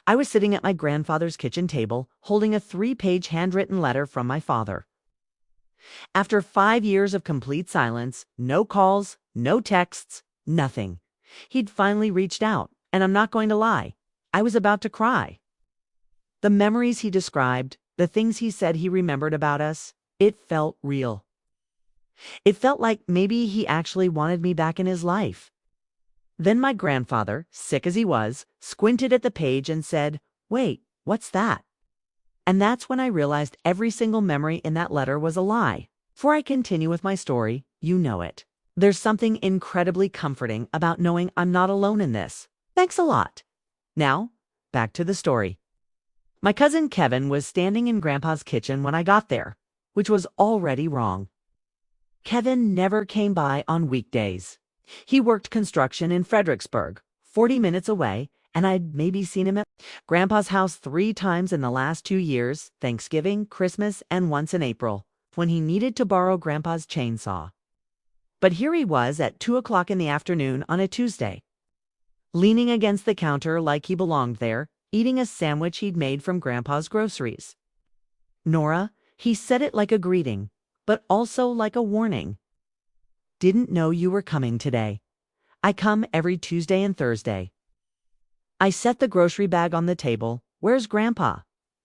I was sitting at my grandfather's kitchen table, holding a 3-page handwritten letter from my father. After 5 years of complete silence, no calls, no texts, nothing, he'd finally reached out, and I'm not going to lie, I was about to cry. The memories he described, the things he said he remembered about us, it felt real. It felt like maybe he actually wanted me back in his life. Then my grandfather, sick as he was, squinted at the page and said, "Wait, what's that?" And that's when I realized every single memory in that letter was a lie. Before I continue with my story, you know it. There's something incredibly comforting about knowing I'm not alone in this. Thanks a lot. Now, back to the story. My cousin Kevin was standing in Grandpa's kitchen when I got there, which was already wrong. Kevin never came by on weekdays. He worked construction in Fredericksburg, 40 minutes away, and I'd maybe seen him at Grandpa's house 3 times in the last 2 years, Thanksgiving, Christmas, and once in April, when he needed to borrow Grandpa's chainsaw. But here he was at 2 o'clock in the afternoon on a Tuesday, leaning against the counter like he belonged there, eating a sandwich he'd made from Grandpa's groceries. "Nora," he said it like a greeting, but also like a warning. "Didn't know you were coming today. I come every Tuesday and Thursday." I set the grocery bag on the table. "Where's Grandpa?"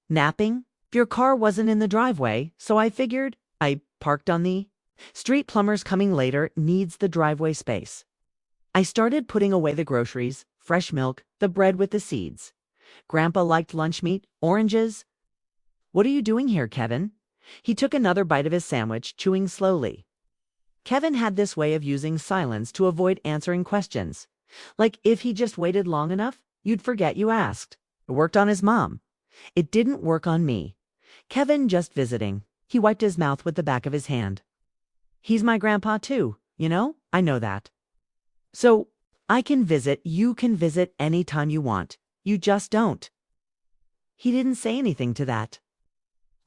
"Napping. Your car wasn't in the driveway, so I figured I parked on the street. Plumber's coming later, needs the driveway space." I started putting away the groceries, fresh milk, the bread with the seeds. Grandpa liked lunch meat, oranges. "What are you doing here, Kevin?" He took another bite of his sandwich, chewing slowly. Kevin had this way of using silence to avoid answering questions. Like if he just waited long enough, you'd forget you asked. It worked on his mom. It didn't work on me. Kevin just visiting. He wiped his mouth with the back of his hand. "He's my grandpa too, you know? I know that. So I can visit, you can visit anytime you want. You just don't." He didn't say anything to that.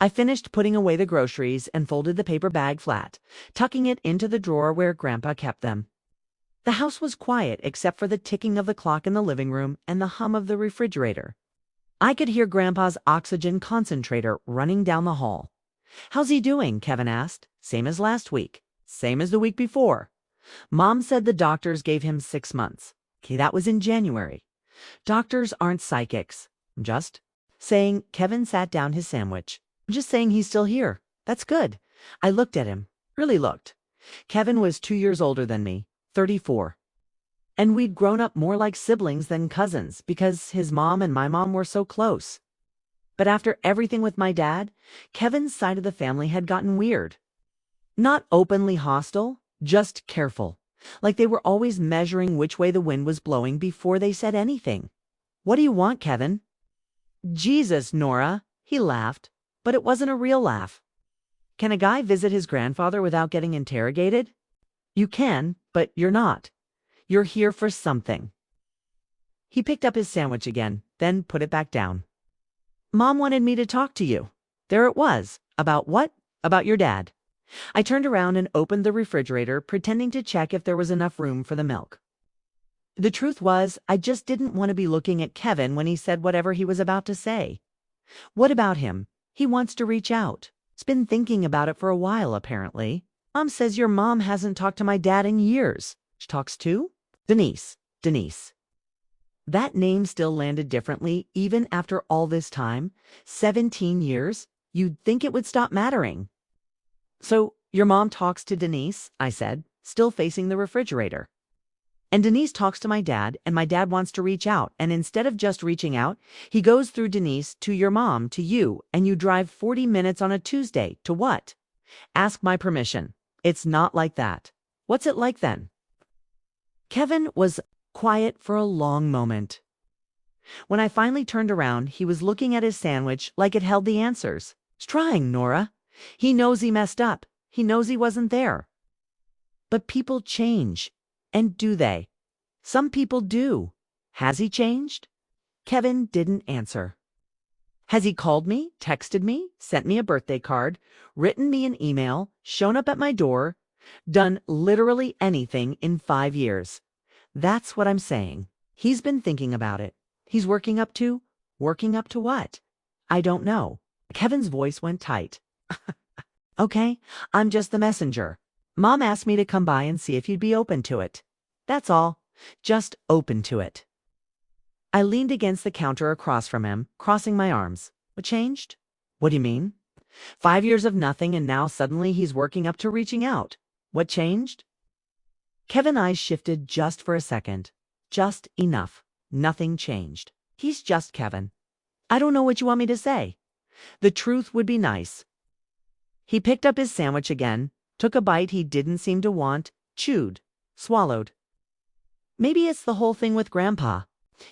I finished putting away the groceries and folded the paper bag flat, tucking it into the drawer where Grandpa kept them. The house was quiet except for the ticking of the clock in the living room and the hum of the refrigerator. I could hear Grandpa's oxygen concentrator running down the hall. "How's he doing?" Kevin asked. "Same as last week. Same as the week before. Mom said the doctors gave him 6 months. Okay, that was in January. Doctors aren't psychics. I'm just saying." Kevin sat down his sandwich. "I'm just saying he's still here. That's good." I looked at him. Really looked. Kevin was 2 years older than me, 34. And we'd grown up more like siblings than cousins because his mom and my mom were so close. But after everything with my dad, Kevin's side of the family had gotten weird. Not openly hostile, just careful. Like they were always measuring which way the wind was blowing before they said anything. "What do you want, Kevin?" "Jesus, Nora," he laughed, but it wasn't a real laugh. "Can a guy visit his grandfather without getting interrogated?" "You can, but you're not. You're here for something." He picked up his sandwich again, then put it back down. "Mom wanted me to talk to you." There it was. About what? About your dad. I turned around and opened the refrigerator, pretending to check if there was enough room for the milk. The truth was, I just didn't want to be looking at Kevin when he said whatever he was about to say. What about him? He wants to reach out. He's been thinking about it for a while, apparently. Mom says your mom hasn't talked to my dad in years. She talks to? Denise. Denise. That name still landed differently, even after all this time. 17 years. You'd think it would stop mattering. "So, your mom talks to Denise," I said, still facing the refrigerator. "And Denise talks to my dad, and my dad wants to reach out, and instead of just reaching out, he goes through Denise to your mom, to you, and you drive 40 minutes on a Tuesday, to what? Ask my permission. It's not like that. What's it like then?" Kevin was quiet for a long moment. When I finally turned around, he was looking at his sandwich like it held the answers. "He's trying, Nora. He knows he messed up. He knows he wasn't there." But people change. And do they? Some people do. Has he changed? Kevin didn't answer. Has he called me, texted me, sent me a birthday card, written me an email, shown up at my door, done literally anything in 5 years? That's what I'm saying. He's been thinking about it. He's working up to Working up to what? I don't know. Kevin's voice went tight. Okay, I'm just the messenger. Mom asked me to come by and see if you'd be open to it. That's all. Just open to it. I leaned against the counter across from him, crossing my arms. What changed? What do you mean? 5 years of nothing and now suddenly he's working up to reaching out. What changed? Kevin's eyes shifted just for a second. Just enough. Nothing changed. He's just Kevin. I don't know what you want me to say. The truth would be nice. He picked up his sandwich again, took a bite he didn't seem to want, chewed, swallowed. Maybe it's the whole thing with Grandpa.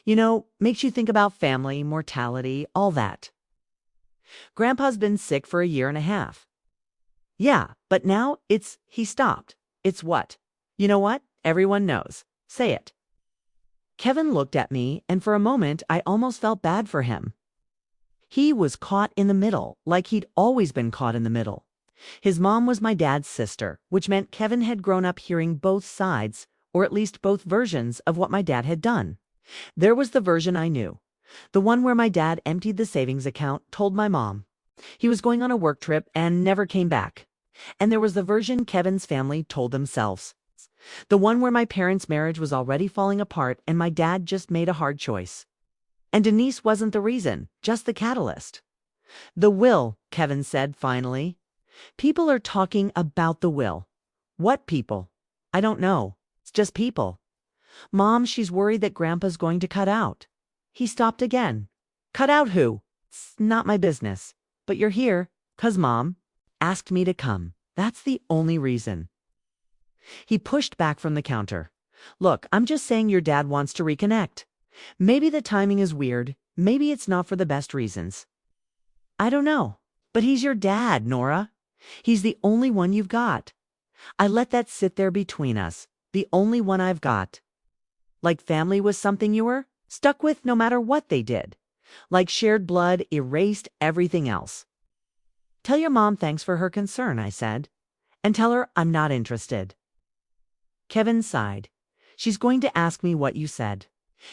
You know, makes you think about family, mortality, all that. Grandpa's been sick for 1.5 years. Yeah, but now he stopped. It's what? You know what? Everyone knows. Say it. Kevin looked at me, and for a moment I almost felt bad for him. He was caught in the middle, like he'd always been caught in the middle. His mom was my dad's sister, which meant Kevin had grown up hearing both sides, or at least both versions of what my dad had done. There was the version I knew, the one where my dad emptied the savings account, told my mom. He was going on a work trip and never came back. And there was the version Kevin's family told themselves. The one where my parents' marriage was already falling apart and my dad just made a hard choice. And Denise wasn't the reason, just the catalyst. The will, Kevin said finally. People are talking about the will. What people? I don't know. It's just people. Mom, she's worried that Grandpa's going to cut out. He stopped again. Cut out who? It's not my business. But you're here, 'cause Mom asked me to come. That's the only reason. He pushed back from the counter. Look, I'm just saying your dad wants to reconnect. Maybe the timing is weird. Maybe it's not for the best reasons. I don't know. But he's your dad, Nora. He's the only one you've got. I let that sit there between us. The only one I've got. Like family was something you were stuck with no matter what they did. Like shared blood erased everything else. Tell your mom thanks for her concern, I said. And tell her I'm not interested. Kevin sighed. She's going to ask me what you said.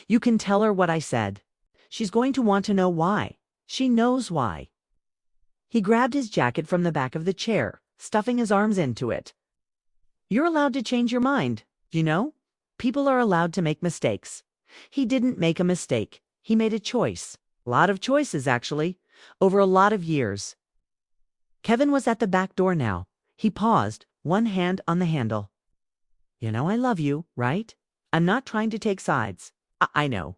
You can tell her what I said. She's going to want to know why. She knows why. He grabbed his jacket from the back of the chair, stuffing his arms into it. You're allowed to change your mind, you know? People are allowed to make mistakes. He didn't make a mistake. He made a choice. A lot of choices, actually, over a lot of years. Kevin was at the back door now. He paused, one hand on the handle. You know I love you, right? I'm not trying to take sides. I know.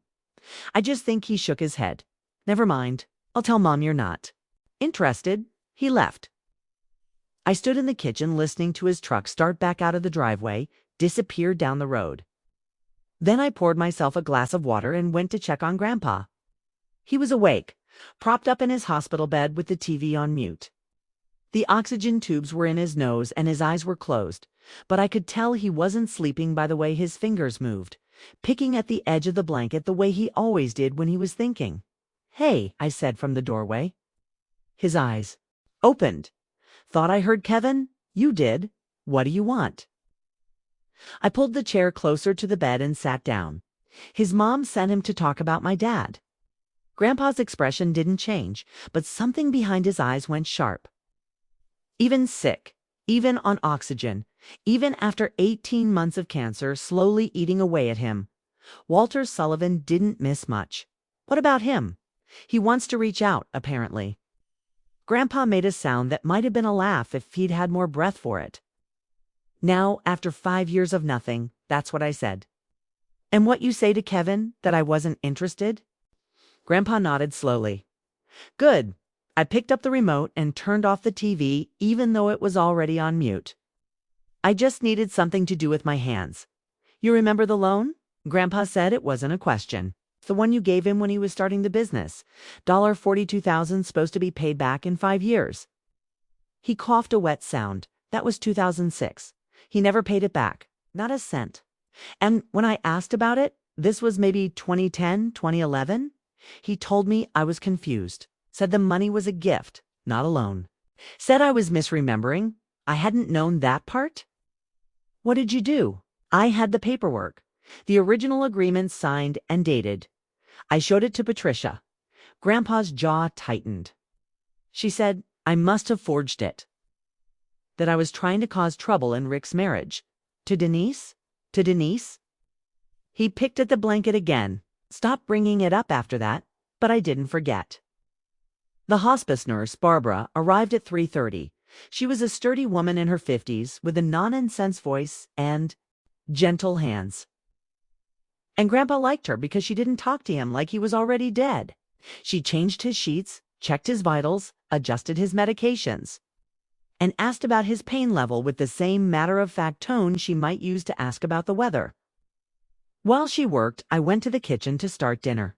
I just think he shook his head. Never mind. I'll tell Mom you're not interested. He left. I stood in the kitchen listening to his truck start back out of the driveway, disappear down the road. Then I poured myself a glass of water and went to check on Grandpa. He was awake, propped up in his hospital bed with the TV on mute. The oxygen tubes were in his nose and his eyes were closed, but I could tell he wasn't sleeping by the way his fingers moved, picking at the edge of the blanket the way he always did when he was thinking. Hey, I said from the doorway. His eyes opened. Thought I heard Kevin? You did. What do you want? I pulled the chair closer to the bed and sat down. His mom sent him to talk about my dad. Grandpa's expression didn't change, but something behind his eyes went sharp. Even sick, even on oxygen, even after 18 months of cancer slowly eating away at him, Walter Sullivan didn't miss much. What about him? He wants to reach out, apparently. Grandpa made a sound that might have been a laugh if he'd had more breath for it. Now, after 5 years of nothing, that's what I said. And what you say to Kevin, that I wasn't interested? Grandpa nodded slowly. Good. I picked up the remote and turned off the TV, even though it was already on mute. I just needed something to do with my hands. You remember the loan? Grandpa said it wasn't a question. The one you gave him when he was starting the business. $42,000 supposed to be paid back in 5 years. He coughed a wet sound. That was 2006. He never paid it back. Not a cent. And when I asked about it, this was maybe 2010, 2011, he told me I was confused. Said the money was a gift, not a loan. Said I was misremembering. I hadn't known that part. What did you do? I had the paperwork. The original agreement signed and dated. I showed it to Patricia. Grandpa's jaw tightened. She said I must have forged it. That I was trying to cause trouble in Rick's marriage. To Denise? To Denise? He picked at the blanket again. Stopped bringing it up after that, but I didn't forget. The hospice nurse, Barbara, arrived at 3:30. She was a sturdy woman in her 50s with a nonsense voice and gentle hands. And Grandpa liked her because she didn't talk to him like he was already dead. She changed his sheets, checked his vitals, adjusted his medications, and asked about his pain level with the same matter-of-fact tone she might use to ask about the weather. While she worked, I went to the kitchen to start dinner.